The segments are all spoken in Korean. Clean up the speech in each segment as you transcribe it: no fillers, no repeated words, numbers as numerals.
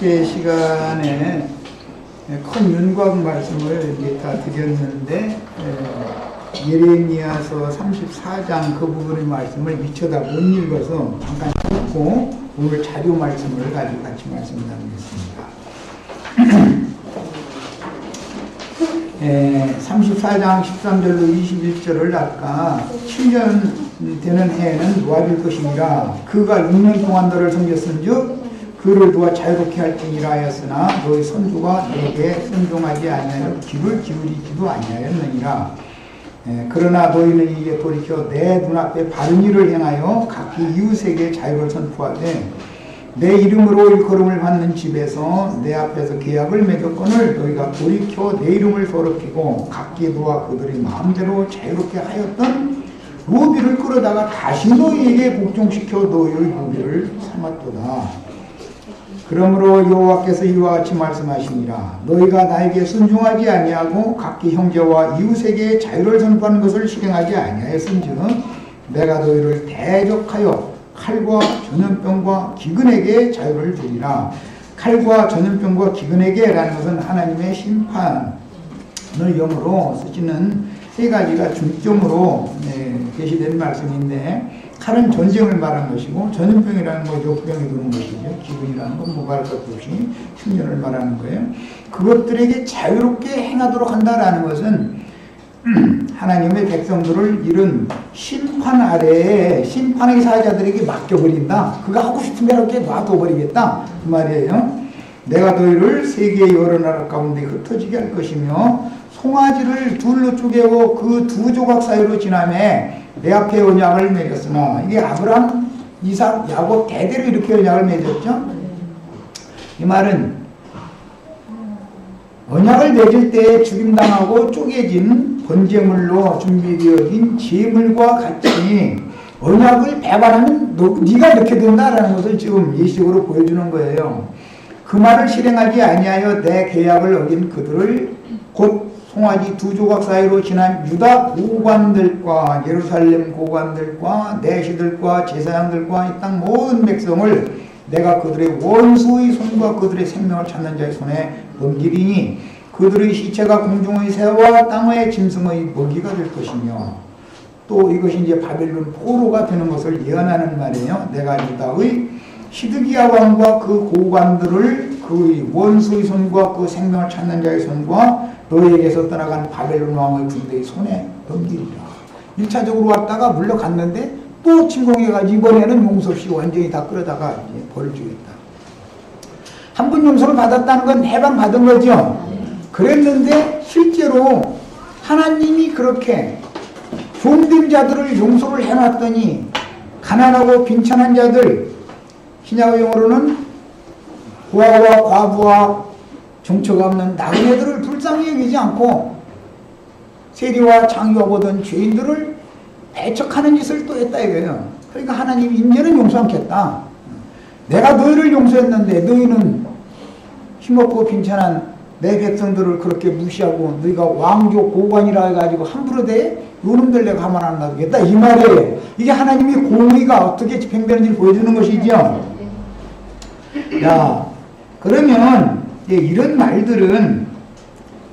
첫째 시간에 큰 윤곽 말씀을 이제 다 드렸는데 예레미야서 34장 그 부분의 말씀을 미처 다 못 읽어서 잠깐 읽고 오늘 자료 말씀을 가지고 같이 말씀 나누겠습니다. 34장 13절로 21절을 아까 7년 되는 해에는 놓아줄 것이니라. 그가 6년 동안 너를 섬겼은즉 그를 두어 자유롭게 할지니라 하였으나 너희 선조가 내게 순종하지 아니하여 귀를 기울이지도 아니하였느니라. 그러나 너희는 이제 돌이켜 내 눈앞에 바른 일을 행하여 각기 이웃에게 자유를 선포하되 내 이름으로 일컬음을 받는 집에서 내 앞에서 계약을 맺었거늘 너희가 돌이켜 내 이름을 더럽히고 각기 너와 그들이 마음대로 자유롭게 하였던 노비를 끌어다가 다시 너희에게 복종시켜 너희의 노비를 삼았도다. 그러므로 여호와께서 이와 같이 말씀하시니라. 너희가 나에게 순종하지 아니하고 각기 형제와 이웃에게 자유를 선포하는 것을 실행하지 아니하였은즉 내가 너희를 대적하여 칼과 전염병과 기근에게 자유를 주리라. 칼과 전염병과 기근에게 라는 것은 하나님의 심판을 영어로 쓰시는 세 가지가 중점으로 게시된 말씀인데, 칼은 전쟁을 말하는 것이고 전염병이라는 건 역병이 도는 것이죠. 기근이라는 건 뭐 말할 것도 없이 흉년을 말하는 거예요. 그것들에게 자유롭게 행하도록 한다라는 것은 하나님의 백성들을 이런 심판 아래에 심판의 사자들에게 맡겨버린다. 그가 하고 싶은 대로 이렇게 놔둬버리겠다 그 말이에요. 내가 너희를 세계의 여러 나라 가운데 흩어지게 할 것이며 송아지를 둘로 쪼개고 그 두 조각 사이로 지나매 내 앞에 언약을 맺었으나, 이게 아브라함, 이삭, 야곱 대대로 이렇게 언약을 맺었죠. 이 말은 언약을 맺을 때 죽임당하고 쪼개진 번제물로 준비되어진 제물과 같이 언약을 배반하면 네가 이렇게 된다라는 것을 지금 예시적으로 보여주는 거예요. 그 말을 실행하지 아니하여 내 계약을 어긴 그들을 곧 송아지 두 조각 사이로 지난 유다 고관들과 예루살렘 고관들과 내시들과 제사장들과 이 땅 모든 백성을 내가 그들의 원수의 손과 그들의 생명을 찾는 자의 손에 넘기리니 그들의 시체가 공중의 새와 땅의 짐승의 먹이가 될 것이며, 또 이것이 이제 바벨론 포로가 되는 것을 예언하는 말이에요. 내가 유다의 시드기야 왕과 그 고관들을 그 원수의 손과 그 생명을 찾는 자의 손과 너희에게서 떠나간 바벨론 왕의 군대의 손에 넘기리라. 1차적으로 왔다가 물러갔는데 또 침공해가지고 이번에는 용서 없이 완전히 다 끌어다가 이제 벌을 주겠다. 한 번 용서를 받았다는 건 해방 받은 거죠. 그랬는데 실제로 하나님이 그렇게 종된 자들을 용서를 해놨더니 가난하고 빈천한 자들, 신약의 용어로는 고아와 과부와 정처가 없는 나그네들을 불쌍히 여기지 않고 세리와 장유와 보던 죄인들을 배척하는 짓을 또 했다 이거예요. 그러니까 하나님이 이제는 용서 않겠다. 내가 너희를 용서했는데 너희는 힘없고 빈천한 내 백성들을 그렇게 무시하고 너희가 왕조 고관이라 해가지고 함부로 대? 요놈들 내가 가만 안 놔두겠다 이 말이에요. 이게 하나님이 공의가 어떻게 집행되는지를 보여주는 것이죠. 자, 그러면 이런 말들은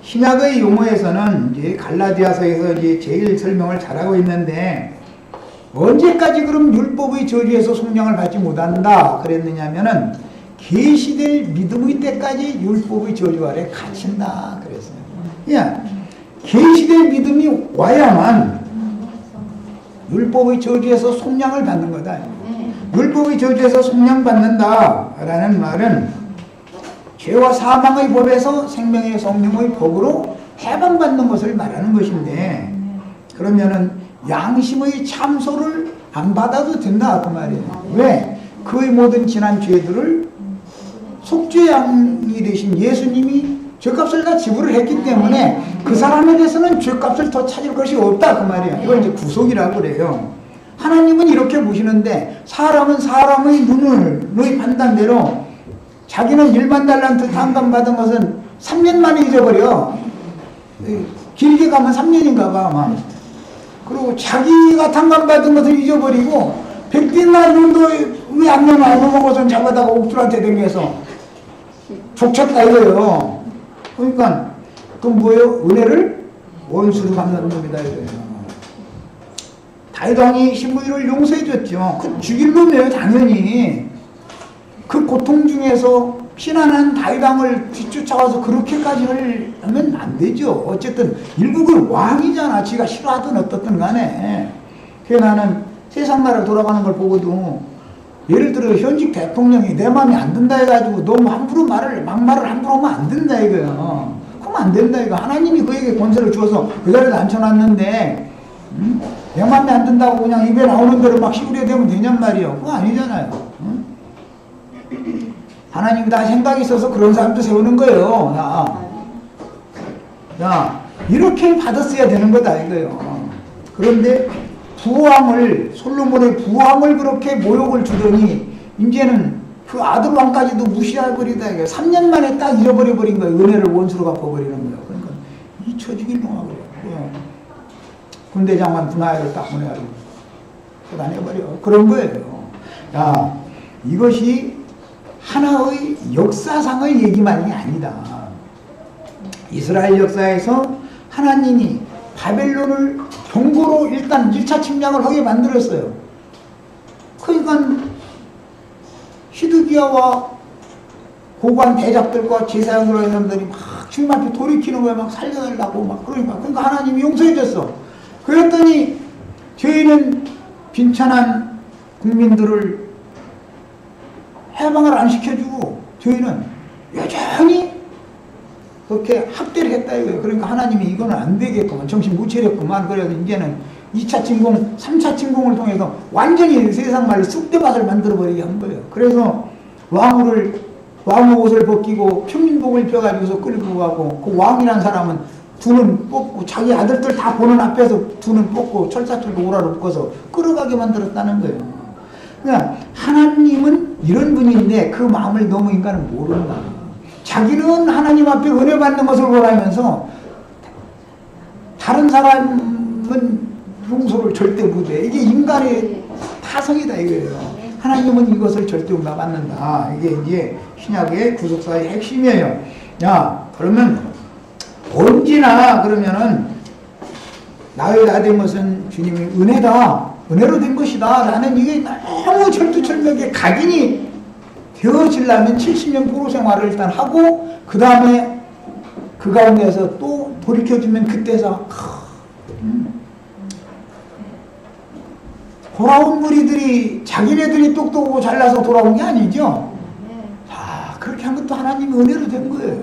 신약의 용어에서는 이제 갈라디아서에서 이제 제일 설명을 잘하고 있는데, 언제까지 그럼 율법의 저주에서 속량을 받지 못한다 그랬느냐면은 계시될 믿음의 때까지 율법의 저주 아래 갇힌다 그랬어요. 야, 계시될 믿음이 와야만 율법의 저주에서 속량을 받는 거다. 율법의 저주에서 속량받는다라는 말은 죄와 사망의 법에서 생명의 성령의 법으로 해방받는 것을 말하는 것인데, 그러면은 양심의 참소를 안 받아도 된다 그 말이에요. 왜? 그의 모든 지난 죄들을 속죄양이 되신 예수님이 죄값을 다 지불을 했기 때문에 그 사람에 대해서는 죄값을 더 찾을 것이 없다 그 말이에요. 이걸 이제 구속이라고 그래요. 하나님은 이렇게 보시는데, 사람은 사람의 눈의 판단대로 자기는 1만 달란트 탕감받은 것은 3년 만에 잊어버려. 길게 가면 3년인가 봐 아마. 그리고 자기가 탕감받은 것을 잊어버리고 100디나리 정도 왜 안 넘어가서 잡아다가 옥술한테 댕겨서 족쳤다 이거예요. 그러니까 그건 뭐예요? 은혜를 원수로 갚는 놈이다 이거예요. 다윗 왕이 시므이를 용서해줬죠. 그 죽일 놈이에요 당연히. 그 고통 중에서 피난한 다윗 왕을 뒤쫓아와서 그렇게까지 하면 안 되죠. 어쨌든 일국의 왕이잖아. 지가 싫어하든 어떻든 간에. 그래서 나는 세상 나라 돌아가는 걸 보고도 예를 들어 현직 대통령이 내 마음에 안 든다 해가지고 너무 함부로 막말을 함부로 하면 안 된다 이거예요. 그러면 안 된다 이거. 하나님이 그에게 권세를 주어서 그 자리에 앉혀놨는데 내 마음에 안 든다고 그냥 입에 나오는 대로 막 시부려 대면 되냔 말이에요. 그거 아니잖아요. 하나님이 다 생각이 있어서 그런 사람도 세우는 거예요. 야, 이렇게 받았어야 되는 거다 이거예요. 그런데 솔로몬의 부왕을 그렇게 모욕을 주더니 이제는 그 아들 왕까지도 무시해버리다 이거예요. 3년 만에 딱 잃어버려버린 거예요. 은혜를 원수로 갚아버리는 거예요. 그러니까 잊혀 죽일 놈하고 군대 장관 분하야를 딱 보내가지고 쏟아내버려. 그런 거예요. 야, 이것이 하나의 역사상의 얘기만이 아니다. 이스라엘 역사에서 하나님이 바벨론을 경고로 일단 1차 침략을 하게 만들었어요. 그러니까 히드기야와 고관 대작들과 제사장 그런 사람들이 막 주님 앞에 돌이키는 거야. 막 살려달라고 막 그러니까 하나님이 용서해줬어. 그랬더니 저희는 빈천한 국민들을 해방을 안 시켜주고 저희는 여전히 그렇게 학대를 했다 이거예요. 그러니까 하나님이 이거는 안 되겠구만. 정신 못 차렸구만. 그래서 이제는 2차 침공, 3차 침공을 통해서 완전히 세상 말로 쑥대밭을 만들어버리게 한 거예요. 그래서 왕의 옷을 벗기고 평민복을 입혀가지고서 끌고 가고 그 왕이란 사람은 두 눈 뽑고 자기 아들들 다 보는 앞에서 두 눈 뽑고 철사철로 오라로 묶어서 끌어가게 만들었다는 거예요. 그러니까 하나님은 이런 분인데 그 마음을 너무 인간은 모른다. 자기는 하나님 앞에 은혜 받는 것을 원하면서 다른 사람은 용서를 절대 못해. 이게 인간의 타성이다 이거예요. 하나님은 이것을 절대 못 받는다. 이게 이제 신약의 구속사의 핵심이에요. 야, 그러면 언제나 그러면은 나의 나 된 것은 주님의 은혜다. 은혜로 된 것이다. 라는 이게 너무 철두철미하게 각인이 되어지려면 70년 포로 생활을 일단 하고 그 다음에 그 가운데서 또 돌이켜주면 그때서 돌아온 무리들이 자기네들이 똑똑하고 잘나서 돌아온 게 아니죠. 자, 그렇게 한 것도 하나님의 은혜로 된 거예요.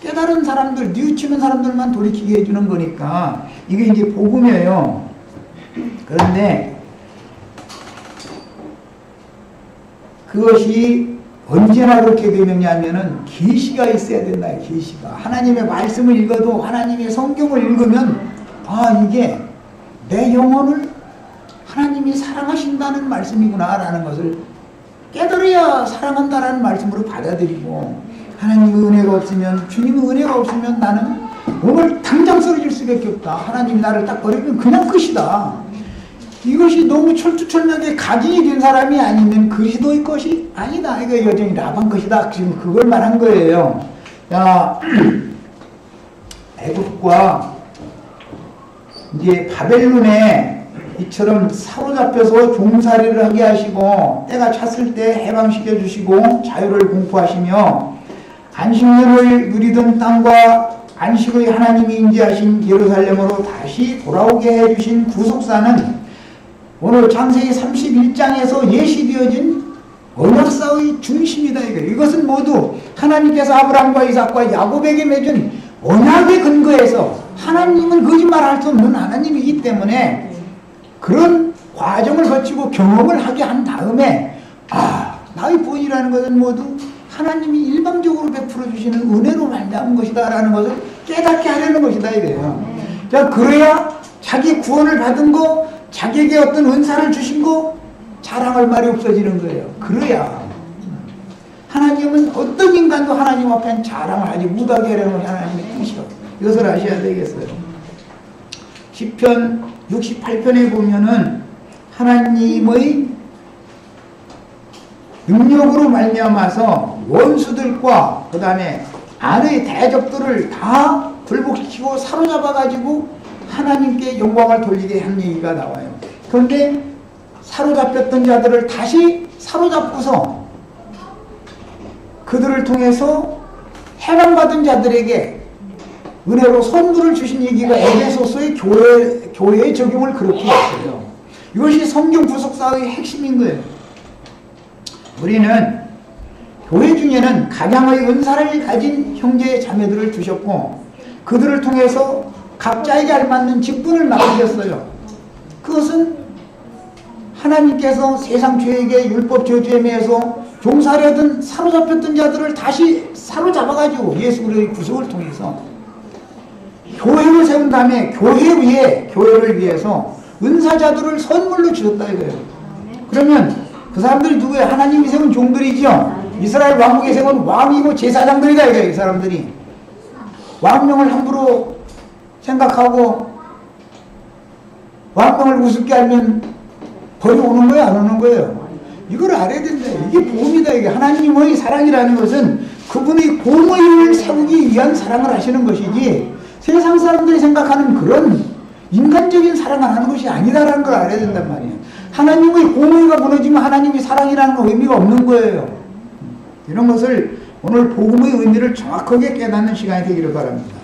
깨달은 사람들, 뉘우치는 사람들만 돌이키게 해주는 거니까 이게 이제 복음이에요. 그런데 그것이 언제나 그렇게 되느냐면은 계시가 있어야 된다. 계시가. 하나님의 말씀을 읽어도 하나님의 성경을 읽으면 이게 내 영혼을 하나님이 사랑하신다는 말씀이구나 라는 것을 깨달아야 사랑한다라는 말씀으로 받아들이고 하나님의 은혜가 없으면 주님의 은혜가 없으면 나는 오늘 당장 쓰러질 수밖에 없다. 하나님이 나를 딱 버리면 그냥 끝이다. 이것이 너무 철두철미하게 각인이 된 사람이 아니면 그리스도의 것이 아니다. 이거 여전히 라반 것이다. 지금 그걸 말한 거예요. 야, 애국과 이제 바벨론에 이처럼 사로잡혀서 종살이를 하게 하시고 때가 찼을 때 해방시켜 주시고 자유를 공포하시며 안식년을 누리던 땅과 안식의 하나님이 인지하신 예루살렘으로 다시 돌아오게 해주신 구속사는 오늘 창세기 31장에서 예시되어진 언약사의 중심이다. 이것은 모두 하나님께서 아브라함과 이삭과 야곱에게 맺은 언약의 근거에서 하나님은 거짓말할 수 없는 하나님이기 때문에 그런 과정을 거치고 경험을 하게 한 다음에 나의 본이라는 것은 모두 하나님이 일방적으로 베풀어 주시는 은혜로 말미암은 것이다 라는 것을 깨닫게 하려는 것이다 이래요. 자, 그래야 자기 구원을 받은 거, 자기에게 어떤 은사를 주신 거 자랑할 말이 없어지는 거예요. 그래야 하나님은 어떤 인간도 하나님 앞에 자랑을 하지 못하게 하려는 하나님의 뜻이요. 이것을 아셔야 되겠어요. 시편 68편에 보면은 하나님의 능력으로 말미암아서 원수들과 그 다음에 안의 대적들을 다 굴복시키고 사로잡아가지고 하나님께 영광을 돌리게 한 얘기가 나와요. 그런데 사로잡혔던 자들을 다시 사로잡고서 그들을 통해서 해방받은 자들에게 은혜로 선물을 주신 얘기가 에베소서의 교회의 적용을 그렇게 했어요. 이것이 성경 구속사의 핵심인 거예요. 우리는 교회 중에는 각양의 은사를 가진 형제 자매들을 두셨고 그들을 통해서 각자에게 알맞는 직분을 맡기셨어요. 그것은 하나님께서 세상 죄에게 율법 저주에 매여서 종살이하던 사로잡혔던 자들을 다시 사로잡아가지고 예수 그리스도의 구속을 통해서 교회를 세운 다음에 교회를 위해서 은사자들을 선물로 주셨다 이거예요. 그러면 그 사람들이 누구예요? 하나님이 세운 종들이죠. 이스라엘 왕국에 세운 왕이고 제사장들이다 이거예요. 이 사람들이 왕명을 함부로 생각하고 왕명을 우습게 알면 벌이 오는 거예요? 안 오는 거예요? 이걸 알아야 된다. 이게 복음이다. 이게 하나님의 사랑이라는 것은 그분의 공의를 세우기 위한 사랑을 하시는 것이지 세상 사람들이 생각하는 그런 인간적인 사랑을 하는 것이 아니다라는 걸 알아야 된단 말이에요. 하나님의 공의가 무너지면 하나님의 사랑이라는 의미가 없는 거예요. 이런 것을 오늘 복음의 의미를 정확하게 깨닫는 시간이 되기를 바랍니다.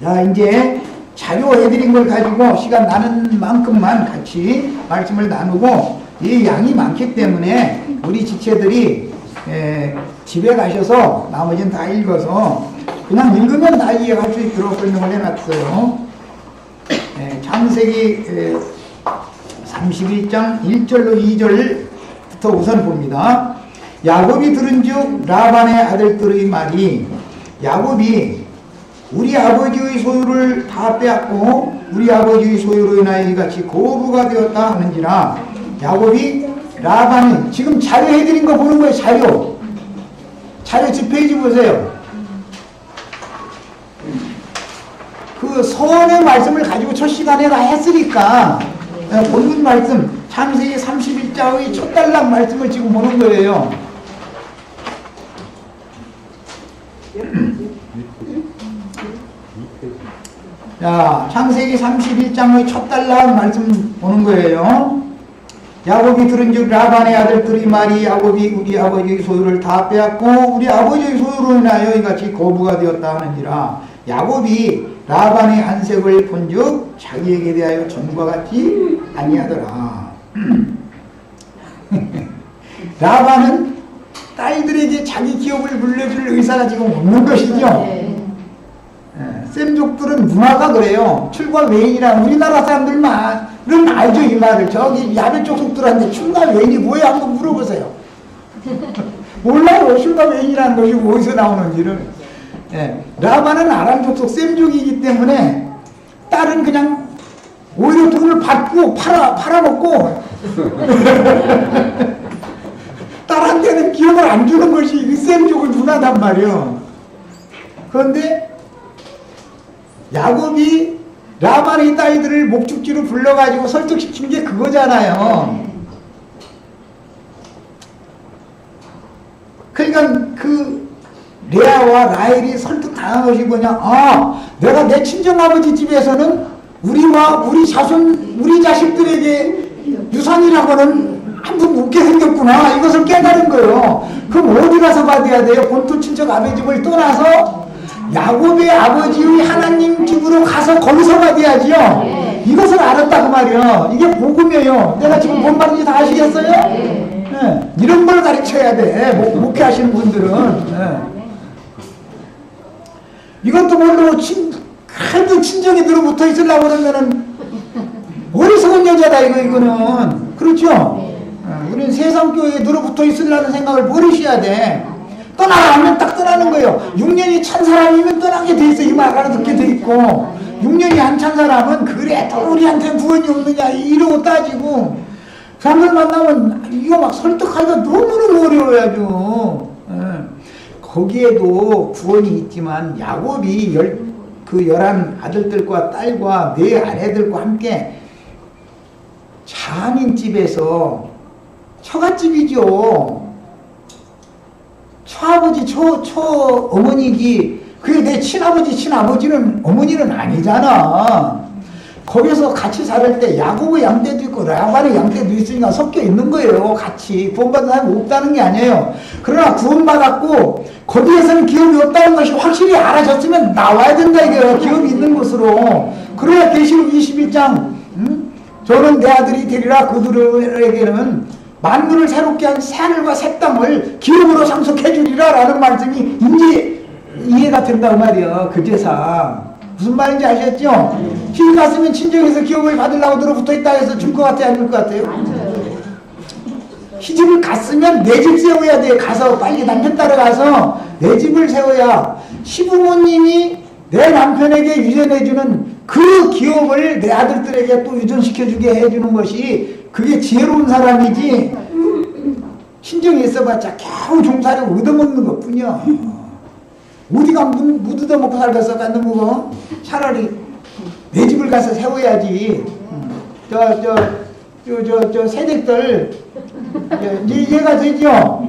자, 이제 자료해드린 걸 가지고 시간 나는 만큼만 같이 말씀을 나누고 이 양이 많기 때문에 우리 지체들이 집에 가셔서 나머지는 다 읽어서 그냥 읽으면 다 이해할 수 있도록 설명을 해놨어요. 창세기 31장 1절로 2절부터 우선 봅니다. 야곱이 들은즉 라반의 아들들의 말이 야곱이 우리 아버지의 소유를 다 빼앗고 우리 아버지의 소유로 인하여 이같이 고부가 되었다 하는지라. 야곱이 라반이 지금 자료해드린 거 보는 거예요. 자료 뒷페이지 보세요. 그 서원의 말씀을 가지고 첫 시간에 다 했으니까 본문 말씀 창세기 31장의 첫 단락 말씀을 지금 보는 거예요. 자, 창세기 31장의 첫 단락 말씀 보는 거예요. 야곱이 들은즉 라반의 아들들이 말이 야곱이 우리 아버지의 소유를 다 빼앗고 우리 아버지의 소유로 인하여 이같이 고부가 되었다 하는지라. 야곱이 라반의 안색을 본즉 자기에게 대하여 전과 같이 아니하더라. 라반은 딸들에게 자기 기업을 물려줄 의사가 지금 없는 것이죠. 셈족들은 문화가 그래요. 출가 외인이라 우리나라 사람들은 알죠 이 말을. 저기 야베 족속들한테 출가 외인이 뭐야 한번 물어보세요. 몰라요. 출가 외인이라는 것이 어디서 나오는지를. 라반은 아람 족속 셈족이기 때문에 딸은 그냥 오히려 돈을 받고 팔아먹고 딸한테는 기업을 안 주는 것이 이 셈족의 문화단 말이에요. 그런데 야곱이 라반의 딸들을 목축지로 불러가지고 설득시킨 게 그거잖아요. 그러니까 그 레아와 라헬이 설득당한 것이 뭐냐. 내가 내 친정아버지 집에서는 우리와 우리 자손 우리 자식들에게 유산이라고는 한푼 묻게 생겼구나. 이것을 깨달은 거예요. 그럼 어디 가서 받아야 돼요? 본토 친척 아버지 집을 떠나서 야곱의 아버지의 하나님 집으로 가서 거기서 받아야지요. 이것을 알았다 그 말이요. 이게 복음이에요. 내가 지금 뭔 말인지 다 아시겠어요? 이런 걸 가르쳐야 돼. 목회하시는 분들은. 이것도 모르고 하도 친정에 들어붙어 있으려고 그러면은 어리석은 여자다 이거는. 그렇죠? 우리는 세상 교회에 들어붙어 있으려는 생각을 버리셔야 돼. 떠나라면 딱 떠나는 거예요. 6년이 찬 사람이면 떠나게 돼 있어. 이 말 알아듣게 돼 있고 6년이 안 찬 사람은 그래 또 우리한테 구원이 없느냐 이러고 따지고 사람들 만나면 이거 막 설득하기가 너무너무 어려워야죠. 거기에도 구원이 있지만 야곱이 11 아들들과 딸과 4 아내들과 함께 자민집에서 처갓집이죠. 처아버지, 처어머니기, 그게 내 친아버지, 친아버지는 어머니는 아니잖아. 거기서 같이 살 때 야곱의 양떼도 있고 라반의 양떼도 있으니까 섞여 있는 거예요. 같이 구원받은 사람이 없다는 게 아니에요. 그러나 구원받았고 거기에서는 기업이 없다는 것이 확실히 알아졌으면 나와야 된다 이거예요. 기업이 있는 곳으로. 그래야 계시록 21장 저는 내 아들이 되리라 그들에게는 만물을 새롭게 한 새하늘과 새 땅을 기업으로 상속해 주리라 라는 말씀이 이제 이해가 된다고 말이에요. 그 제사 무슨 말인지 아셨죠? 길 갔으면 친정에서 기업을 받으려고 들어붙어 있다 해서 줄 것 같아요? 안 줄 것 같아요? 시집을 갔으면 내 집 세워야 돼. 가서 빨리 남편 따라가서 내 집을 세워야 시부모님이 내 남편에게 유전해주는 그 기업을 내 아들들에게 또 유전시켜주게 해주는 것이 그게 지혜로운 사람이지 친정에 있어봤자 겨우 종사를 얻어먹는 것 뿐이야. 어디가 못 얻어먹고 살겠어 갖는 거 차라리 내 집을 가서 세워야지. 저 세댁들 이해가 되죠?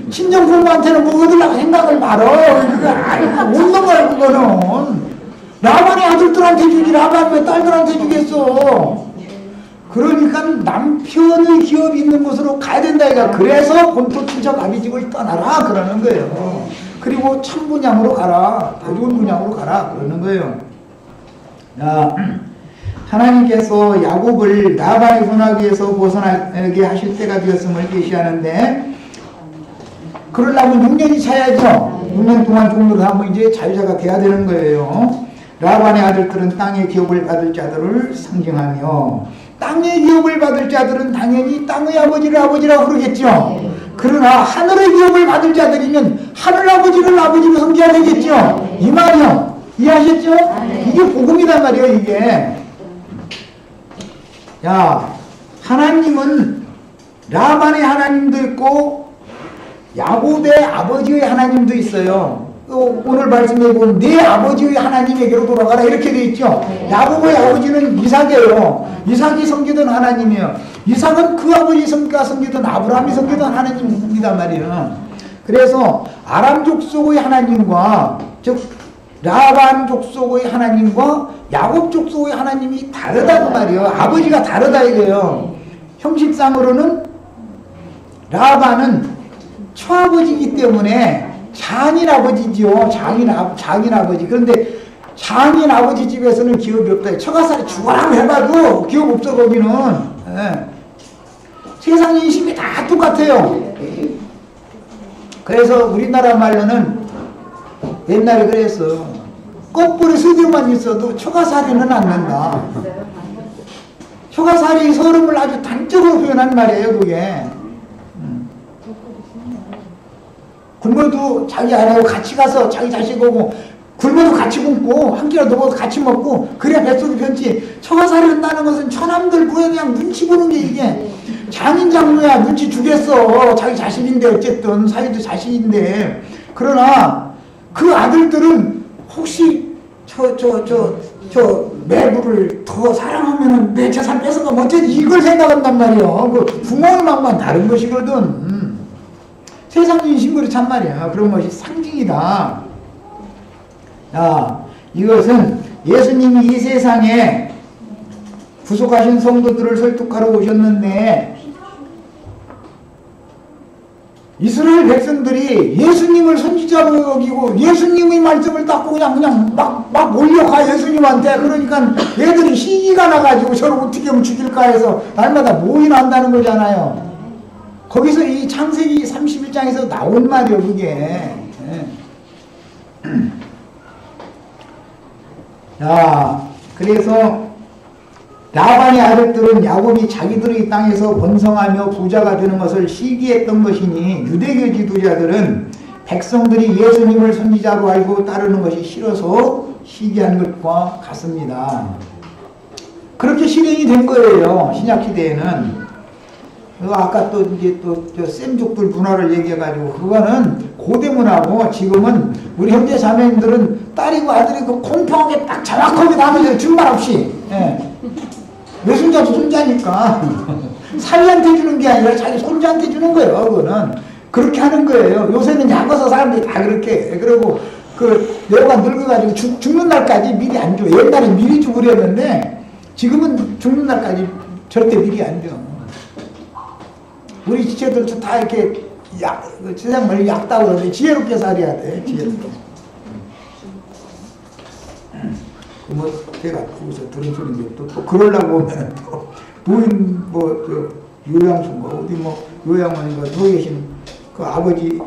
친정 부모한테는 뭐 얻으려고 생각을 말어. 그거 없는 거야 그거는. 라반의 아들들한테 주지 라반 왜 딸들한테 주겠어. 그러니까 남편의 기업이 있는 곳으로 가야 된다 이거. 그래서 본토 친척 아비집을 떠나라 그러는 거예요. 그리고 참 분양으로 가라. 더 좋은 분양으로 가라 그러는 거예요. 자, 하나님께서 야곱을 라반의 분하기에서 벗어나게 하실 때가 되었음을 계시하는데 그러려면 6년이 차야죠. 6년 동안 종로를 하면 이제 자유자가 돼야 되는 거예요. 라반의 아들들은 땅의 기업을 받을 자들을 상징하며 땅의 기업을 받을 자들은 당연히 땅의 아버지를 아버지라고 그러겠죠. 그러나 하늘의 기업을 받을 자들이면 하늘 아버지를 아버지로 섬겨야 되겠죠. 이 말이요. 이해하셨죠? 이게 복음이란 말이에요. 이게. 야, 하나님은 라반의 하나님도 있고 야곱의 아버지의 하나님도 있어요. 오늘 말씀해 보면 내 아버지의 하나님에게로 돌아가라 이렇게 돼 있죠. 야곱의 아버지는 이삭이에요. 이삭이 섬기던 하나님이에요. 이삭은 그 아버지 섬기던 아브라함이 섬기던 하나님입니다 말이에요. 그래서 아람 족속의 하나님과 즉 라반 족속의 하나님과 야곱 족속의 하나님이 다르다고 말이에요. 아버지가 다르다 이거예요. 형식상으로는 라반은 처아버지이기 때문에 장인 아버지지요. 장인 아버지. 그런데 장인 아버지 집에서는 기업이 없다. 처가살이 죽어라고 해봐도 기업 없어 거기는. 예. 세상 인심이 다 똑같아요. 그래서 우리나라 말로는 옛날에 그랬어. 껍벌에 수두만 있어도 처가살이는 않는다. 처가살이 서름을 아주 단적으로 표현한 말이에요 그게. 굶어도 자기 아내하고 같이 가서 자기 자식하고 굶어도 같이 굶고 한 끼라도 먹어도 같이 먹고 그래야 뱃속이 편지. 처가살이 한다는 것은 처남들 부에 그냥 눈치 보는 게 이게 장인 장모야 눈치 주겠어. 자기 자식인데 어쨌든 사이도 자식인데. 그러나 그 아들들은 혹시 저 매부를 더 사랑하면은 내 재산 뺏어가면 어쩌지 이걸 생각한단 말이야. 그 부모의 마음만 다른 것이거든. 세상 인심으로 참 말이야. 그런 것이 상징이다. 자, 이것은 예수님이 이 세상에 구속하신 성도들을 설득하러 오셨는데 이스라엘 백성들이 예수님을 선지자로 여기고 예수님의 말씀을 닦고 그냥 막 몰려가 예수님한테. 그러니까 얘들이 시기가 나가지고 저를 어떻게 하면 죽일까 해서 날마다 모인한다는 거잖아요. 거기서 이 창세기 31장에서 나온 말이요 그게. 자, 그래서 라반의 아들들은 야곱이 자기들의 땅에서 번성하며 부자가 되는 것을 시기했던 것이니 유대교 지도자들은 백성들이 예수님을 선지자로 알고 따르는 것이 싫어서 시기한 것과 같습니다. 그렇게 실행이 된 거예요. 신약시대에는. 아까 또 이제 저 쌤족들 문화를 얘기해가지고 그거는 고대 문화고 지금은 우리 형제 자매님들은 딸이고 아들이고 공평하게 딱 정확하게 나눠져요. 준말 없이. 예. 외손자도 손자니까 사위한테 주는 게 아니라 자기 손자한테 주는 거예요. 그거는 그렇게 하는 거예요. 요새는 약어서 사람들이 다 그렇게 해. 그리고 뇌가 늙어가지고 죽는 날까지 미리 안 줘. 옛날에 미리 죽으려는데 지금은 죽는 날까지 절대 미리 안 줘. 우리 지체들도 다 이렇게 세상 말로 약다고 그러는데 지혜롭게 살아야 돼. 지혜롭게. 제가 거기서 들은 소리인데 또 그러려고 보면 또 부인 요양소인가 어디 요양원인가 누워 계신 그 아버지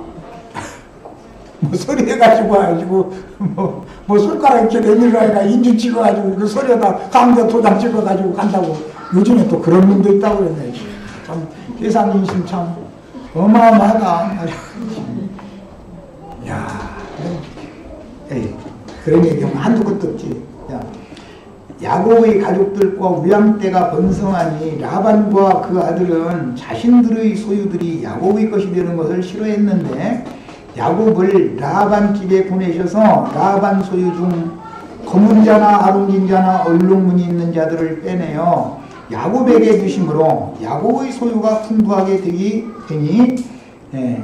소리 해가지고 손가락 이렇게 내밀어가 인주 찍어가지고 그 소리에다 강제 도장 찍어가지고 간다고 요즘에 또 그런 놈도 있다고 그랬네. 참 세상 인심 참 어마어마하다. 야, 그런 얘기하면 한두 끝도 없지. 야곱의 가족들과 무양떼가 번성하니 라반과 그 아들은 자신들의 소유들이 야곱의 것이 되는 것을 싫어했는데 야곱을 라반 집에 보내셔서 라반 소유 중 검은 자나 아름진 자나 얼룩무늬 있는 자들을 빼내어 야곱에게 주심으로 야곱의 소유가 풍부하게 되니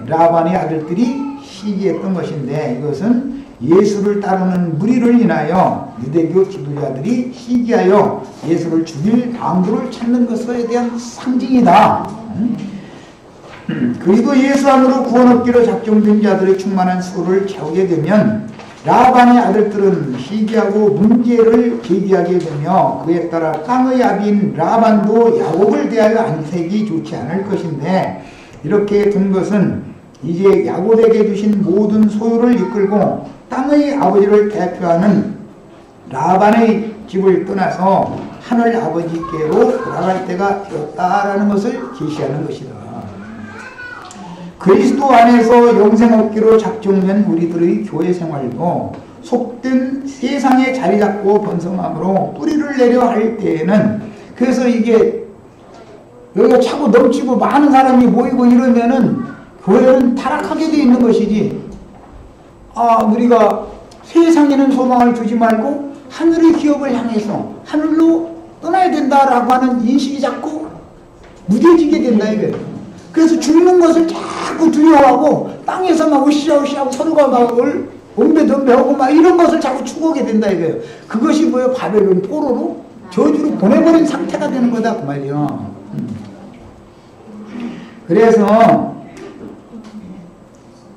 라반의 아들들이 시기했던 것인데 이것은 예수를 따르는 무리를 인하여 유대교 지도자들이 시기하여 예수를 죽일 방도를 찾는 것에 대한 상징이다. 그리고 예수 안으로 구원 얻기로 작정된 자들의 충만한 수를 채우게 되면 라반의 아들들은 시기하고 문제를 제기하게 되며 그에 따라 땅의 아비인 라반도 야곱을 대하여 안색이 좋지 않을 것인데 이렇게 된 것은 이제 야곱에게 주신 모든 소유를 이끌고 땅의 아버지를 대표하는 라반의 집을 떠나서 하늘 아버지께로 돌아갈 때가 되었다라는 것을 제시하는 것이다. 그리스도 안에서 영생 얻기로 작정된 우리들의 교회 생활도 속된 세상에 자리 잡고 번성함으로 뿌리를 내려 할 때에는 그래서 이게 여기가 차고 넘치고 많은 사람이 모이고 이러면은 교회는 타락하게 되어 있는 것이지. 우리가 세상에는 소망을 두지 말고 하늘의 기업을 향해서 하늘로 떠나야 된다라고 하는 인식이 자꾸 무뎌지게 된다 이거예요. 그래서 죽는 것을 자꾸 두려워하고 땅에서만 으쌰으쌰하고 서로가 막 엄배덤배하고 막 이런 것을 자꾸 추구하게 된다 이거예요. 그것이 뭐예요? 바벨론 포로로 저주로 보내버린 상태가 되는 거다 그 말이에요. 그래서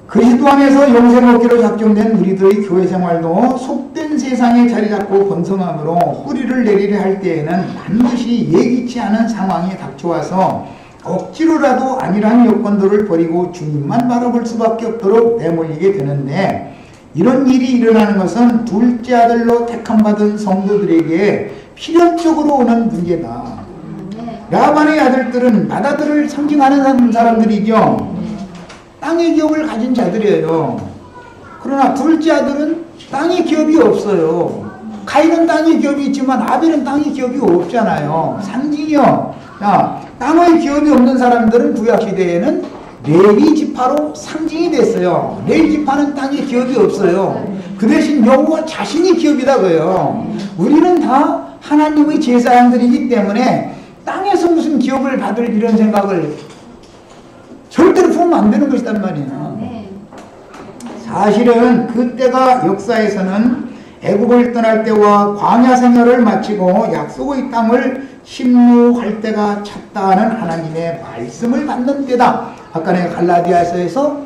그리스도 안에서 영생 얻기로 작정된 우리들의 교회 생활도 속된 세상에 자리 잡고 번성함으로 뿌리를 내리려 할 때에는 반드시 예기치 않은 상황이 닥쳐와서 억지로라도 아니라는 여건들을 버리고 주님만 바라볼 수밖에 없도록 내몰리게 되는데 이런 일이 일어나는 것은 둘째 아들로 택함받은 성도들에게 필연적으로 오는 문제다. 라반의 아들들은 바다들을 상징하는 사람들이죠. 땅의 기업을 가진 자들이에요. 그러나 둘째 아들은 땅의 기업이 없어요. 가인은 땅의 기업이 있지만 아벨은 땅의 기업이 없잖아요. 상징이요. 땅의 기업이 없는 사람들은 구약시대에는 레위 지파로 상징이 됐어요. 레위 지파는 땅의 기업이 없어요. 그 대신 여호와 자신이 기업이다 그래요. 우리는 다 하나님의 제사장들이기 때문에 땅에서 무슨 기업을 받을 이런 생각을 절대로 품으면 안 되는 것이단 말이에요. 사실은 그때가 역사에서는 애국을 떠날 때와 광야 생활을 마치고 약속의 땅을 침노할 때가 찼다는 하나님의 말씀을 받는 때다. 아까 내가 갈라디아서에서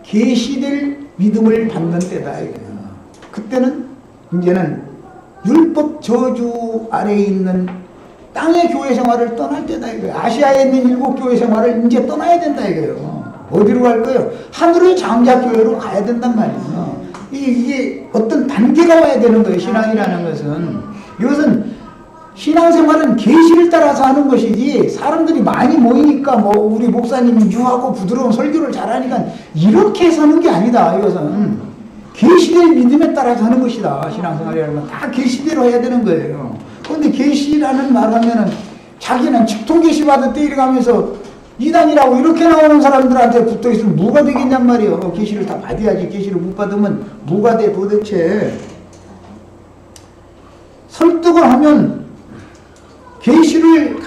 계시될 믿음을 받는 때다. 그때는 이제는 율법 저주 아래에 있는 땅의 교회 생활을 떠날 때다 이거예요. 아시아에 있는 7교회 생활을 이제 떠나야 된다 이거예요. 어디로 갈 거예요? 하늘의 장자교회로 가야 된단 말이에요. 이게 어떤 단계가 와야 되는 거예요. 신앙이라는 것은. 이것은 신앙생활은 계시를 따라서 하는 것이지 사람들이 많이 모이니까 우리 목사님이 유하고 부드러운 설교를 잘하니까 이렇게 서는 게 아니다. 이것은 계시될 믿음에 따라서 하는 것이다. 신앙생활이라는 건 다 계시대로 해야 되는 거예요. 그런데 계시라는 말 하면은 자기는 직통계시 받을 때 이래가면서 이단이라고 이렇게 나오는 사람들한테 붙어있으면 뭐가 되겠냔 말이에요. 계시를 다 받아야지. 계시를 못 받으면 뭐가 돼 도대체. 설득을 하면 계시를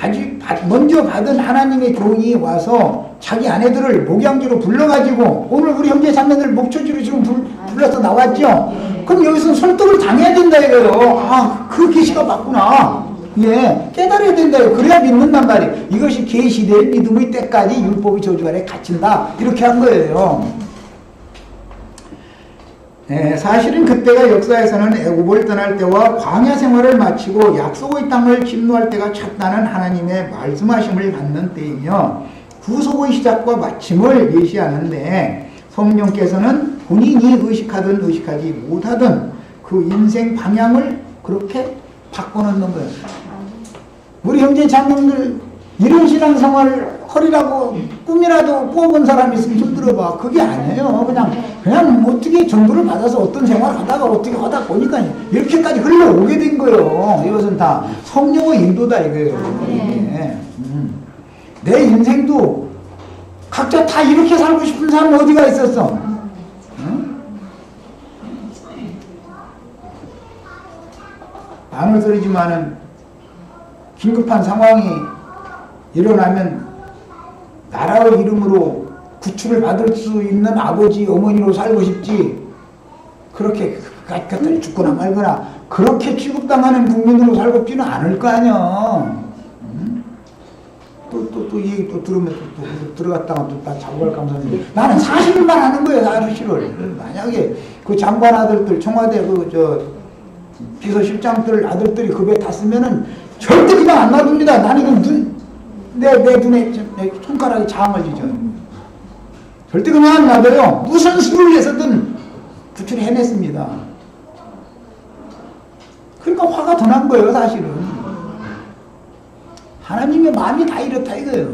먼저 받은 하나님의 종이 와서 자기 아내들을 목양지로 불러가지고 오늘 우리 형제 자매들 목초지로 지금 불러서 나왔죠. 그럼 여기서 설득을 당해야 된다 이거예요. 아, 그 계시가 맞구나. 예, 깨달아야 된다요. 그래야 믿는단 말이에요. 이것이 계시될 믿음의 때까지 율법의 저주 아래 갇힌다. 이렇게 한 거예요. 예, 사실은 그때가 역사에서는 애굽을 떠날 때와 광야 생활을 마치고 약속의 땅을 침노할 때가 찼다는 하나님의 말씀하심을 받는 때이며 구속의 시작과 마침을 예시하는데 성령께서는 본인이 의식하든 의식하지 못하든 그 인생 방향을 그렇게 바꿔놓는 거예요. 우리 형제 자매들 이런 신앙생활을 허리라고 꿈이라도 꾸어본 사람이 있으면 좀 들어봐. 그게 아니에요. 그냥 어떻게 정도를 받아서 어떤 생활을 하다가 어떻게 하다 보니까 이렇게까지 흘러오게 된 거예요. 이것은 다 성령의 인도다 이거예요. 네. 내 인생도 각자 다 이렇게 살고 싶은 사람은 어디가 있었어? 응? 안을 소리지만은 긴급한 상황이 일어나면 나라의 이름으로 구출을 받을 수 있는 아버지, 어머니로 살고 싶지 그렇게 갖다 죽거나 말거나 그렇게 취급당하는 국민으로 살고 싶지는 않을 거 아니야. 응? 또 이 얘기 또 들으면 또 들어갔다가 또 다 자고 갈 감사합니다. 나는 사실만 하는 거예요. 사실을. 만약에 그 장관 아들들 청와대 비서실장들 아들들이 그 배 탔으면은 절대 그냥 안 놔둡니다. 나는 내 눈에 내 손가락에 장을 지죠. 절대 그냥 안 놔둬요. 무슨 수를 해서든 구출해냈습니다. 그러니까 화가 더 난 거예요, 사실은. 하나님의 마음이 다 이렇다 이거예요.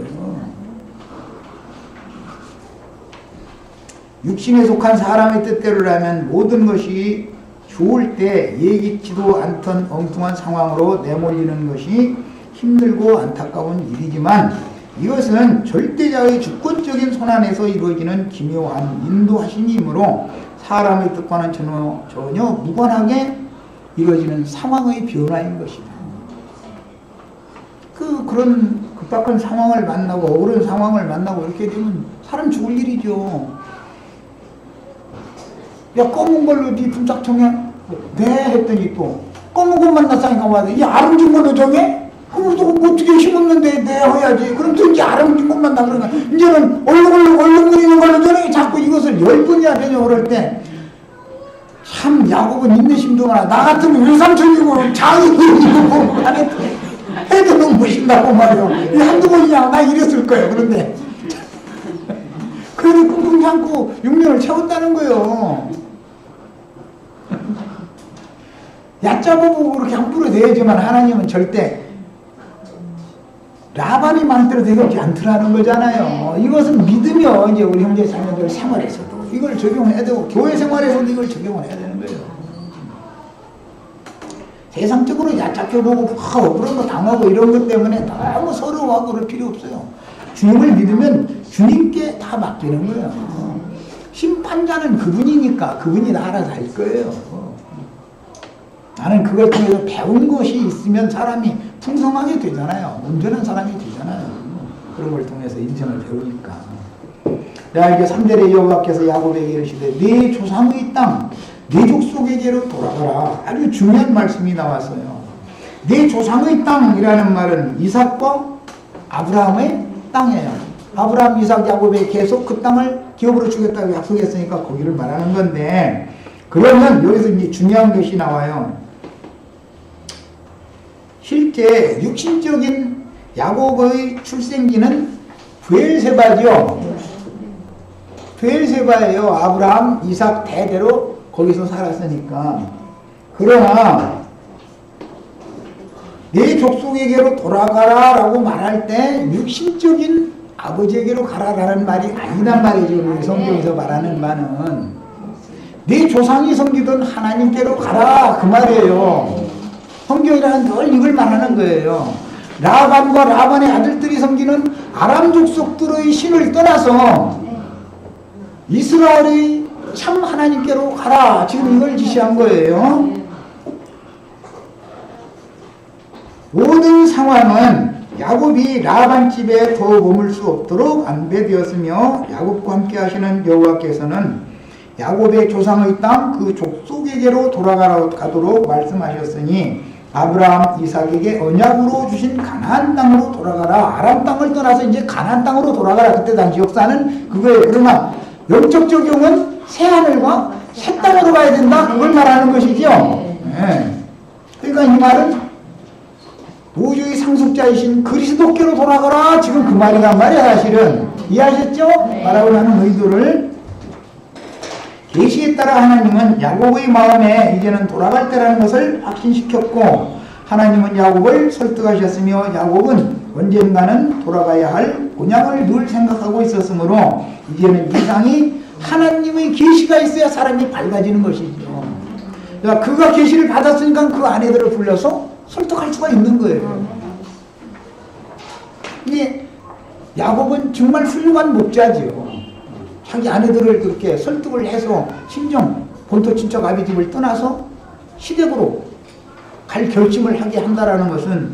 육신에 속한 사람의 뜻대로라면 모든 것이 좋을 때 예기치도 않던 엉뚱한 상황으로 내몰리는 것이 힘들고 안타까운 일이지만 이것은 절대자의 주권적인 손안에서 이루어지는 기묘한 인도하심이므로 사람의 뜻과는 전혀 무관하게 이루어지는 상황의 변화인 것이다. 그런 급박한 상황을 만나고 억울한 상황을 만나고 이렇게 되면 사람 죽을 일이죠. 야, 검은 걸로 네 품삯 정해? 네 했더니 또 검은 것만 났다니까 와야 이 아름진 걸로 정해? 그럼 또 어떻게 힘없는데 네 해야지. 그럼 또 이제 아름진 것만 나 그러나 이제는 얼른 그리는 걸로 정해. 자꾸 이것을 10번이나 되냐 그럴 때 참 야곱은 인내심도 많아. 나 같으면 외삼촌이고 장인이고 해도 너무 멋있다고 말이요. 이 한두 번이냐 나 이랬을 거예요. 그런데 그래도 끙끙 참고 6년을 채웠다는 거예요. 얕잡아보고 그렇게 함부로 대야지만 하나님은 절대 라반이 마음대로 되게 않더라는 거잖아요. 이것은 믿으며 이제 우리 형제 자매들 생활에서도 이걸 적용해야 되고 교회 생활에서도 이걸 적용을 해야 되는 거예요. 세상적으로 얕잡혀보고 억울한 거 당하고 이런 것 때문에 너무 서러워하고 그럴 필요 없어요. 주님을 믿으면 주님께 다 맡기는 거예요. 심판자는 그분이니까 그분이 다 알아서 할 거예요. 나는 그걸 통해서 배운 것이 있으면 사람이 풍성하게 되잖아요. 온전한 사람이 되잖아요. 그런 걸 통해서 인생을 배우니까. 야, 이게 3절에 여호와께서 야곱에게 이르시되 네 조상의 땅, 네 족속에게로 돌아가라. 아주 중요한 말씀이 나왔어요. 네 조상의 땅이라는 말은 이삭과 아브라함의 땅이에요. 아브라함, 이삭, 야곱에 계속 그 땅을 기업으로 주겠다고 약속했으니까 거기를 말하는 건데 그러면 여기서 이제 중요한 것이 나와요. 실제 육신적인 야곱의 출생지는 브엘세바죠. 브엘세바예요. 아브라함, 이삭 대대로 거기서 살았으니까. 그러나 내 족속에게로 돌아가라 라고 말할 때 육신적인 아버지에게로 가라라는 말이 아니란 말이죠. 성경에서 말하는 말은 네 조상이 섬기던 하나님께로 가라 그 말이에요. 성경이라는 늘 이걸 말하는 거예요. 라반과 라반의 아들들이 섬기는 아람 족속들의 신을 떠나서 이스라엘의 참 하나님께로 가라. 지금 이걸 지시한 거예요. 모든 상황은 야곱이 라반 집에 더 머물 수 없도록 안배되었으며 야곱과 함께 하시는 여호와께서는 야곱의 조상의 땅 그 족속에게로 돌아가도록 말씀하셨으니 아브라함 이삭에게 언약으로 주신 가나안 땅으로 돌아가라. 아람 땅을 떠나서 이제 가나안 땅으로 돌아가라. 그때 당시 역사는 그거예요. 그러나 영적 적용은 새 하늘과 새 땅으로 가야 된다. 그걸 말하는 것이죠. 네. 그러니까 이 말은 우주의 상속자이신 그리스도께로 돌아가라. 지금 그 말이란 말이야. 사실은 이해하셨죠? 말하고 하는 의도를. 계시에 따라 하나님은 야곱의 마음에 이제는 돌아갈 때라는 것을 확신시켰고 하나님은 야곱을 설득하셨으며 야곱은 언젠가는 돌아가야 할 언약을 늘 생각하고 있었으므로 이제는 이상이 하나님의 계시가 있어야 사람이 밝아지는 것이죠. 그러니까 그가 계시를 받았으니까 그 아내들을 불러서 설득할 수가 있는 거예요. 이게 야곱은 정말 훌륭한 목자지요. 자기 아내들을 그렇게 설득을 해서 심정 본토 친척 아비 집을 떠나서 시댁으로 갈 결심을 하게 한다라는 것은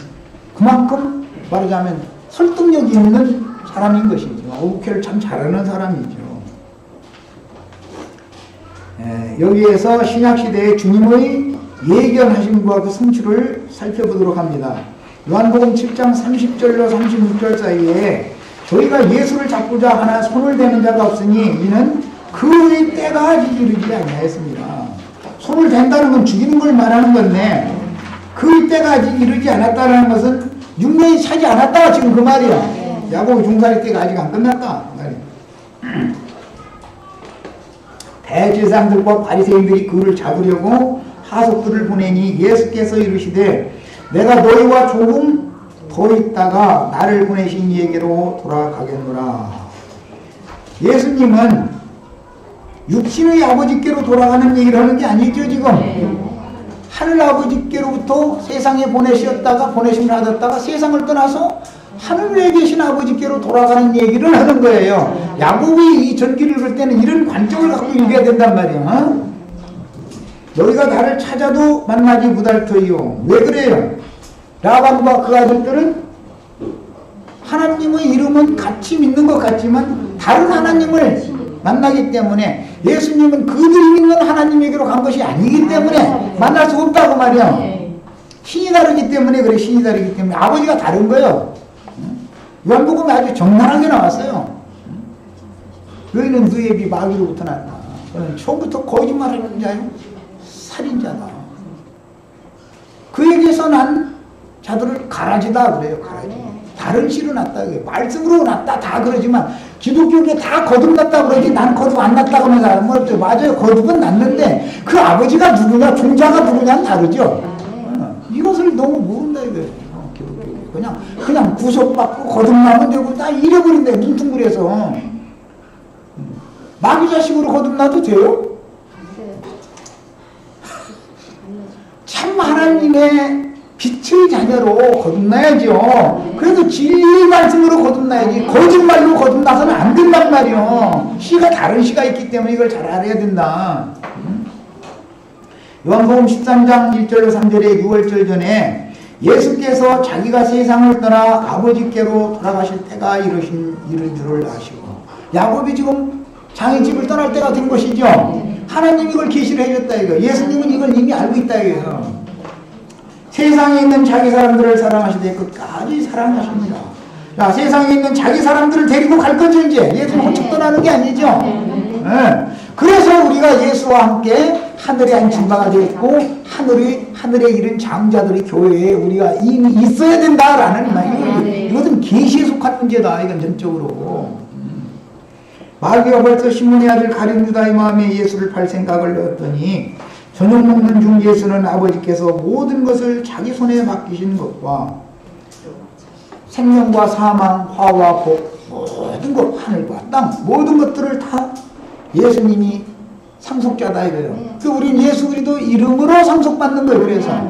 그만큼 말하자면 설득력이 있는 사람인 것이죠. 어부캐를 참 잘하는 사람이죠. 여기에서 신약시대의 주님의 예견하심과 그 성취를 살펴보도록 합니다. 요한복음 7장 30절로 36절 사이에 저희가 예수를 잡고자 하나 손을 대는 자가 없으니 이는 그의 때가 아직 이르지 아니하였습니다. 손을 댄다는 건 죽이는 걸 말하는 건데 그의 때가 아직 이르지 않았다는 것은 6년이 차지 않았다 지금 그 말이야. 야곱의 종살이 때가 아직 안 끝났다 말이야. 대제사장들과 바리새인들이 그를 잡으려고 하석들을 보내니 예수께서 이르시되 내가 너희와 조금 더 있다가 나를 보내신 이에게로 돌아가겠노라. 예수님은 육신의 아버지께로 돌아가는 얘기를 하는 게 아니죠 지금. 하늘 아버지께로부터 세상에 보내셨다가 보내심을 받았다가 세상을 떠나서 하늘에 계신 아버지께로 돌아가는 얘기를 하는 거예요. 야곱이 이 전기를 읽을 때는 이런 관점을 갖고 읽어야 된단 말이야. 너희가 나를 찾아도 만나지 못할 터이요. 왜 그래요? 라반과 그 아들들은 하나님의 이름은 같이 믿는 것 같지만 다른 하나님을 만나기 때문에 예수님은 그들이 믿는 하나님에게로 간 것이 아니기 때문에 만날 수 없다고 말이야. 신이 다르기 때문에 그래. 신이 다르기 때문에 아버지가 다른 거예요. 요한복음에 아주 적나라하게 나왔어요. 너희는 너희 애비 마귀로부터 났다. 그는 처음부터 거짓말하는 자요 살인자다. 그에게서 난 자들을 가라지다 그래요. 가라지. 다른 씨로 났다. 말씀으로 났다 다 그러지만 기독교에 다 거듭났다 그러지 난 거듭 안 났다고 하는 사람은 없죠. 맞아요. 거듭은 났는데 그 아버지가 누구냐 종자가 누구냐는 다르죠. 이것을 너무 모른다 이거예요. 그냥 구속받고 거듭나면 되고 다 잃어버린다. 눈퉁구려서. 마귀 자식으로 거듭나도 돼요? 참 하나님의 빛의 자녀로 거듭나야죠. 그래도 진리의 말씀으로 거듭나야지 거짓말로 거듭나서는 안 된단 말이요. 시가 다른 시가 있기 때문에 이걸 잘 알아야 된다. 요한복음 13장 1절로 3절에 6월절 전에 예수께서 자기가 세상을 떠나 아버지께로 돌아가실 때가 이른 줄을 아시고 야곱이 지금 장의 집을 떠날 때가 된 것이죠. 하나님이 이걸 계시를 해줬다 이거. 예수님은 이걸 이미 알고 있다 이거예요. 세상에 있는 자기 사람들을 사랑하시되 끝까지 사랑하십니다. 자, 세상에 있는 자기 사람들을 데리고 갈 거죠 이제. 예수는 홀쭉 떠나는 게 아니죠. 네. 그래서 우리가 예수와 함께 하늘에 앉힌 바가 되어 있고 하늘에 이른 장자들이 교회에 우리가 이미 있어야 된다라는 말이에요. 이것은 계시에 속한 문제다. 이건 전적으로. 마귀가 벌써 시몬의 아들 가룟 유다의 마음에 예수를 팔 생각을 넣었더니 저녁 먹는 중 예수는 아버지께서 모든 것을 자기 손에 맡기신 것과 생명과 사망, 화와 복, 모든 것, 하늘과 땅, 모든 것들을 다 예수님이 상속자다 이거예요. 그 우린 예수 그리스도 이름으로 상속받는 거예요. 그래서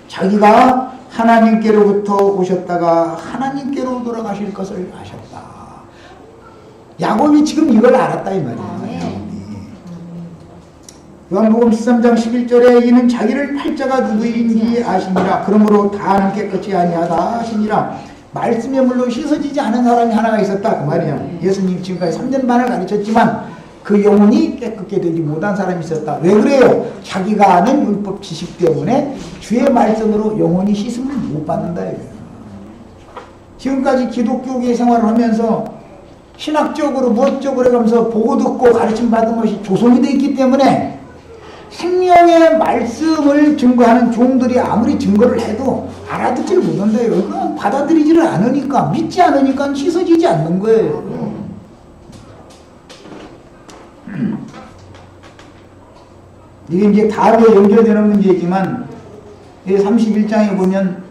자기가 하나님께로부터 오셨다가 하나님께로 돌아가실 것을 아셨다. 야곱이 지금 이걸 알았다 이 말이에요. 요한복음 13장 11절에 이는 자기를 팔자가 누구인지 아시니라. 그러므로 다는 깨끗이 아니하다 하시니라. 말씀에 물로 씻어지지 않은 사람이 하나가 있었다 그 말이야. 예수님 지금까지 3년 반을 가르쳤지만 그 영혼이 깨끗게 되지 못한 사람이 있었다. 왜 그래요? 자기가 아는 율법 지식 때문에 주의 말씀으로 영혼이 씻음을 못 받는다 이거예요. 지금까지 기독교계 생활을 하면서 신학적으로 무엇적으로 해가면서 보고 듣고 가르침 받은 것이 조성이 되어 있기 때문에 생명의 말씀을 증거하는 종들이 아무리 증거를 해도 알아듣지를 못한다요. 그건 받아들이지를 않으니까, 믿지 않으니까 씻어지지 않는 거예요. 이게 이제 다음에 연결되는 문제지만 31장에 보면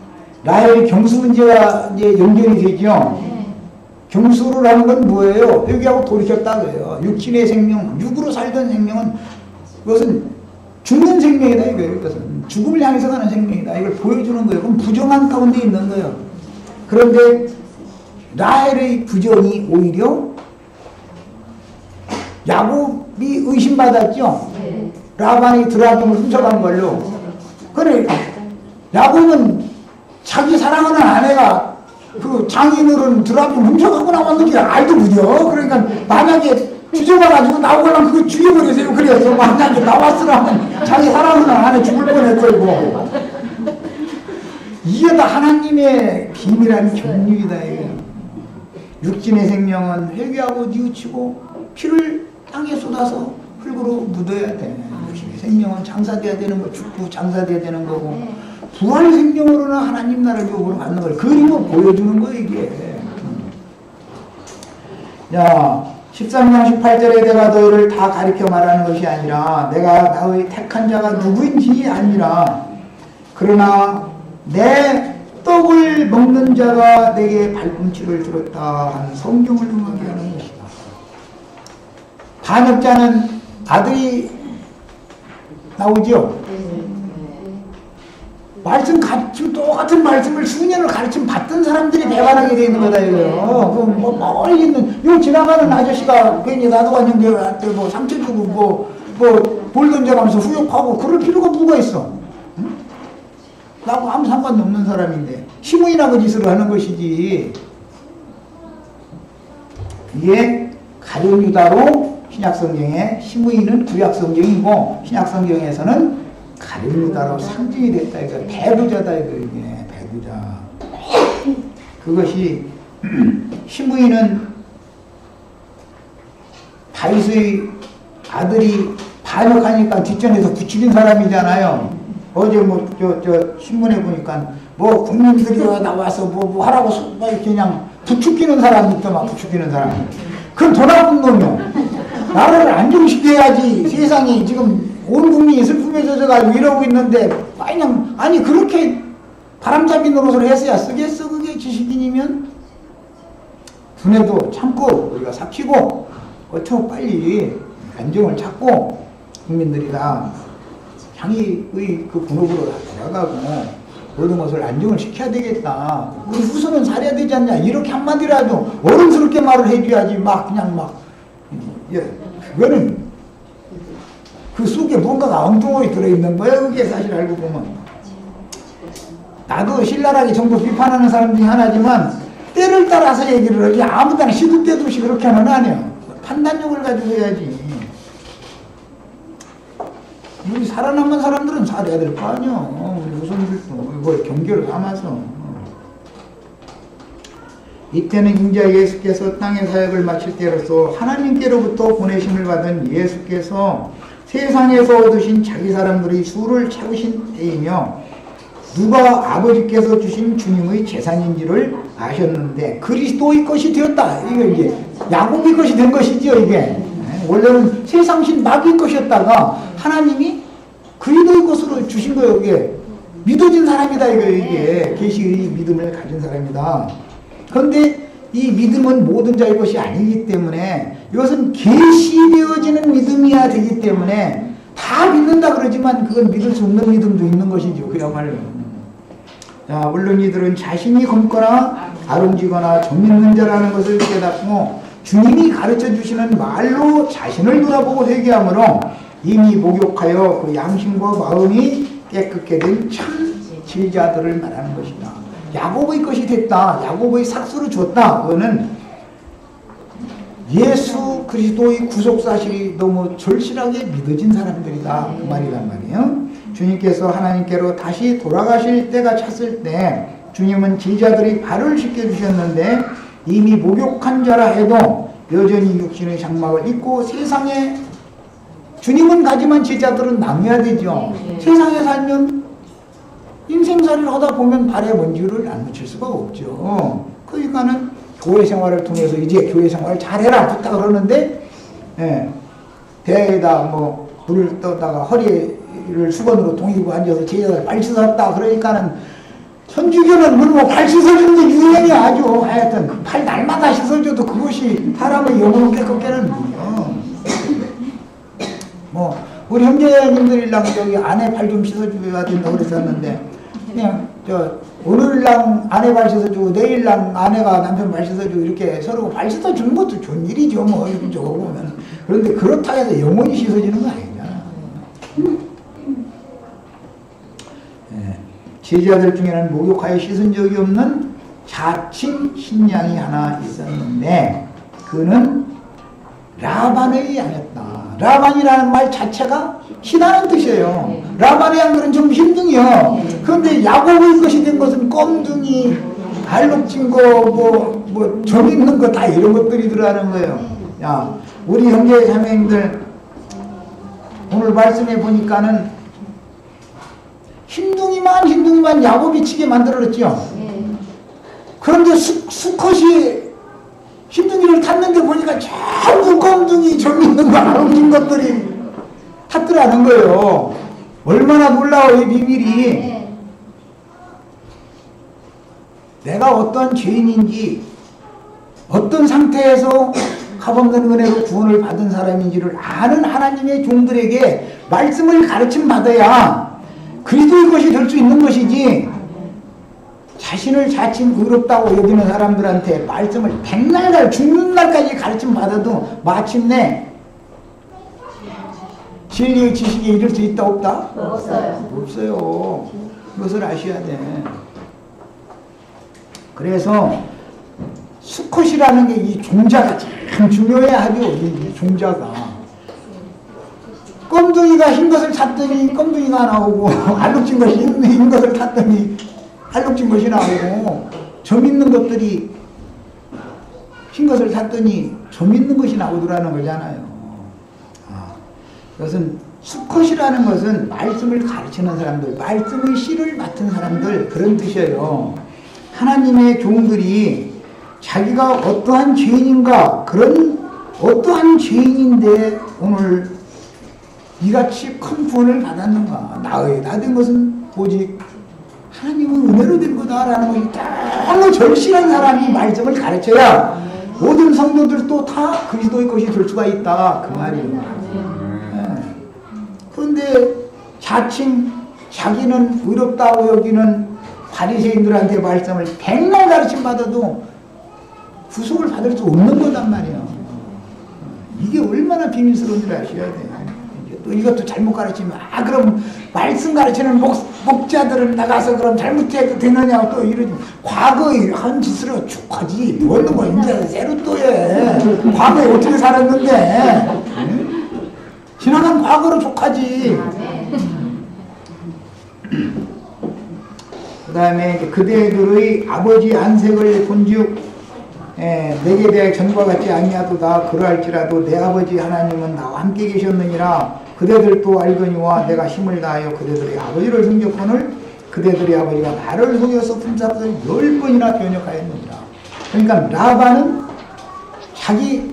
라헬 경수 문제가 이제 연결이 되죠. 경수를 하는 건 뭐예요? 회개하고 돌이켰다고요. 육신의 생명, 육으로 살던 생명은 그것은 죽는 생명이다 이거예요. 이것은 죽음을 향해서 가는 생명이다. 이걸 보여주는 거예요. 그럼 부정한 가운데 있는 거예요. 그런데 라헬의 부정이 오히려 야곱이 의심받았죠. 라반이 드라금을 훔쳐간 걸로. 그래 야곱은 자기 사랑하는 아내가 그 장인어른 드라금 훔쳐가고 나왔는지 알도 못해요. 그러니까 만약에 주저봐가지고 나오려면 그거 죽여버리세요. 그래서 만약에 나왔으라면 자기 사랑하는 아내 죽을 뻔했어 이거. 이게 다 하나님의 비밀한 경륜이다 이거. 육신의 생명은 회개하고 뉘우치고 피를 땅에 쏟아서 흙으로 묻어야 돼. 육신의 생명은 장사돼야 되는 거, 죽고 장사돼야 되는 거고 부활 생명으로는 하나님 나라를 요구로 받는 걸 그림을 보여주는 거 이게. 야 13장 18절에 내가 너희를 다 가리켜 말하는 것이 아니라 내가 너희 택한 자가 누구인지 아니라 그러나 내 떡을 먹는 자가 내게 발꿈치를 들었다 하는 성경을 음하게 하는 것이다. 반역자는 아들이 나오죠. 말씀 가르침 똑같은 말씀을 수년을 가르침 받던 사람들이 배반하게 되는 거다 이거요. 그 멀리 있는 요 지나가는 아저씨가 괜히 나도 왔는데 한테 뭐 상처 주고 볼 던져가면서 후욕하고 그럴 필요가 뭐가 있어? 응? 나하고 아무 상관도 없는 사람인데 시므이나 그 짓을 하는 것이지. 이게 가룟 유다로 신약성경에 시므이는 구약성경이고 신약성경에서는 가룟 유다로 상징이 됐다 이거. 배부자다 이거. 이게 배부자. 그것이 시므이는 다윗의 아들이 반역하니까 뒷전에서 부추긴 사람이잖아요. 어제 저 신문에 보니까 뭐 국민들이 나와서 뭐 하라고 막 이렇게 그냥 부추기는 사람이 있더만. 부추기는 사람. 그건 더 나쁜 놈이요. 나라를 안정시켜야지. 세상이 지금 온 국민이 슬픔에 젖어가지고 이러고 있는데 그냥 아니 그렇게 바람잡이 노릇을 했어야 쓰겠어. 그게 지식인이면. 분해도 참고 우리가 삭히고 어쩌고 빨리 안정을 찾고 국민들이 다 향의의 그 분업으로 돌아가고 모든 것을 안정을 시켜야 되겠다. 우리 후손은 살아야 되지 않냐. 이렇게 한마디라도 어른스럽게 말을 해줘야지 막 그냥 막 그거는 그 속에 뭔가가 엉뚱하게 들어있는 거예요. 그게 사실 알고 보면. 나도 신랄하게 정부 비판하는 사람 중에 하나지만 때를 따라서 얘기를 하지 아무 데나 시도 때도 없이 그렇게 하면 아니야. 판단력을 가지고 해야지. 우리 살아남은 사람들은 살아야 될 거 아니야. 우리 후손들도 이걸 경계를 삼아서. 이때는 인자 예수께서 땅의 사역을 마칠 때로서 하나님께로부터 보내심을 받은 예수께서 세상에서 얻으신 자기 사람들의 수를 채우신 때이며 누가 아버지께서 주신 주님의 재산인지를 아셨는데 그리스도의 것이 되었다. 이게 야곱의 것이 된 것이죠. 이게 원래는 세상신 마귀의 것이었다가 하나님이 그리스도의 것으로 주신 거예요. 이게 믿어진 사람이다. 이게 계시의 믿음을 가진 사람이다. 그런데 이 믿음은 모든 자의 것이 아니기 때문에 이것은 계시되어지는 믿음이야 되기 때문에 다 믿는다 그러지만 그건 믿을 수 없는 믿음도 있는 것이죠. 그야말로. 자, 물론 이들은 자신이 검거나 아름지거나 좀 믿는 자라는 것을 깨닫고 주님이 가르쳐 주시는 말로 자신을 돌아보고 회개함으로 이미 목욕하여 그 양심과 마음이 깨끗게 된 참 제자들을 말하는 것이다. 야곱의 것이 됐다. 야곱의 삭수를 줬다. 그거는 예수 그리스도의 구속 사실이 너무 절실하게 믿어진 사람들이다. 그 말이란 말이에요. 주님께서 하나님께로 다시 돌아가실 때가 찼을 때 주님은 제자들이 발을 씻겨주셨는데 이미 목욕한 자라 해도 여전히 육신의 장막을 입고 세상에 주님은 가지만 제자들은 남겨야 되죠. 세상에 살면 인생살이를 하다 보면 발에 먼지를 안 묻힐 수가 없죠. 그러니까는 교회 생활을 통해서 이제 교회 생활을 잘해라 부탁을 하는데, 예, 대에다 뭐 물을 떠다가 허리를 수건으로 동이고 앉아서 제자들 발 씻었다 그러니까는 천주교는 뭐 발 씻어주는 게 유행이 아주 하여튼 그 발 날마다 씻어줘도 그것이 사람의 영혼을 깨끗게 하는 거예요. 뭐 우리 형제님들이랑 저기 아내 발 좀 씻어줘야 된다고 그랬었는데 그냥 오늘랑 아내 발 씻어주고 내일랑 아내가 남편 발 씻어주고 이렇게 서로 발 씻어주는 것도 좋은 일이죠. 뭐 저거 보면. 그런데 그렇다고 해서 영원히 씻어지는 거 아니잖아. 네. 제자들 중에는 목욕하여 씻은 적이 없는 자칭 신양이 하나 있었는데 그는 라반의 양이었다. 라반이라는 말 자체가 희다는 뜻이에요. 라반의 양들은 좀 힘둥이요. 그런데 야곱의 것이 된 것은 껌둥이, 알록진 거, 점 있는 거 다 이런 것들이 들어가는 거예요. 야, 우리 형제 자매님들 오늘 말씀해 보니까는 힘둥이만 야곱이 치게 만들어졌죠. 그런데 수컷이 힘둥이를 탔는데 보니까 전부 껌둥이, 점 있는 거, 알록진 것들이 탔더라는 거예요. 얼마나 놀라워, 이 비밀이. 내가 어떤 죄인인지, 어떤 상태에서 값없는 은혜로 구원을 받은 사람인지를 아는 하나님의 종들에게 말씀을 가르침 받아야 그리스도의 것이 될 수 있는 것이지, 자신을 자칭 의롭다고 여기는 사람들한테 말씀을 백날 죽는 날까지 가르침 받아도 마침내 진리의 지식에 이를 수 있다 없다? 없어요. 그것을 아셔야 돼. 그래서 수컷이라는 게 이 종자가 참 중요해 아주. 이 종자가 껌둥이가 흰 것을 탔더니 껌둥이가 나오고 알록진 것이 흰 것을 탔더니 알록진 것이 나오고 점 있는 것들이 흰 것을 탔더니 점 있는 것이 나오더라는 거잖아요. 그것은 수컷이라는 것은 말씀을 가르치는 사람들, 말씀의 씨를 맡은 사람들 그런 뜻이에요. 하나님의 종들이 자기가 어떠한 죄인인가, 그런 어떠한 죄인인데 오늘 이같이 큰 구원을 받았는가. 나 된 것은 오직 하나님은 은혜로 된 거다라는 것이 너무 절실한 사람이 말씀을 가르쳐야 모든 성도들도 다 그리스도의 것이 될 수가 있다. 그 말이에요. 그런데 자칭 자기는 의롭다고 여기는 바리새인들한테 말씀을 백날 가르침 받아도 구속을 받을 수 없는 거단 말이에요. 이게 얼마나 비밀스러운 줄 아셔야 돼. 또 이것도 잘못 가르치면 그럼 말씀 가르치는 목자들은 나가서 그럼 잘못해도 되느냐고 또 이러지. 과거에 한 짓으로 축하지 뭘 뭐 이제 새로 또 해. 과거에 어떻게 살았는데 지나간 과거로 족하지. 그 다음에 그대들의 아버지 안색을 본즉 내게 대하여 전과 같지 아니하도다. 그러할지라도 내 아버지 하나님은 나와 함께 계셨느니라. 그대들도 알거니와 내가 힘을 다하여 그대들의 아버지를 섬겼거늘 그대들의 아버지가 나를 속여서 품삯을 10번이나 변역하였느니라. 그러니까 라반은 자기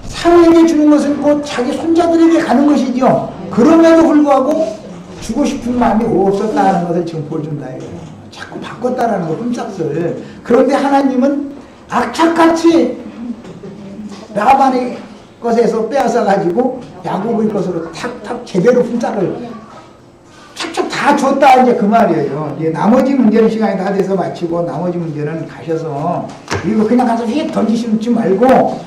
사람에게 주는 것은 곧 자기 손자들에게 가는 것이죠. 그럼에도 불구하고 주고 싶은 마음이 없었다는 것을 지금 보여준다. 자꾸 바꿨다라는 거, 품삯을. 그런데 하나님은 악착같이 라반의 것에서 빼앗아가지고 야곱의 것으로 탁탁 제대로 품삯을 착착 다 다 줬다 이제 그 말이에요. 이제 나머지 문제는 시간이 다 돼서 마치고 나머지 문제는 가셔서 이거 그냥 가서 휙 던지시지 말고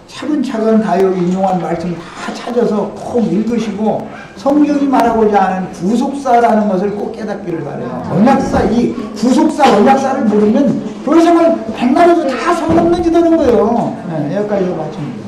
차근차근 다 여기 인용한 말씀 다 찾아서 꼭 읽으시고 성경이 말하고자 하는 구속사라는 것을 꼭 깨닫기를 바래요. 언약사, 이 구속사, 언약사를 모르면 교회생활 백날에도 다 소용없는 짓 하는 거예요. 네, 여기까지 마칩니다.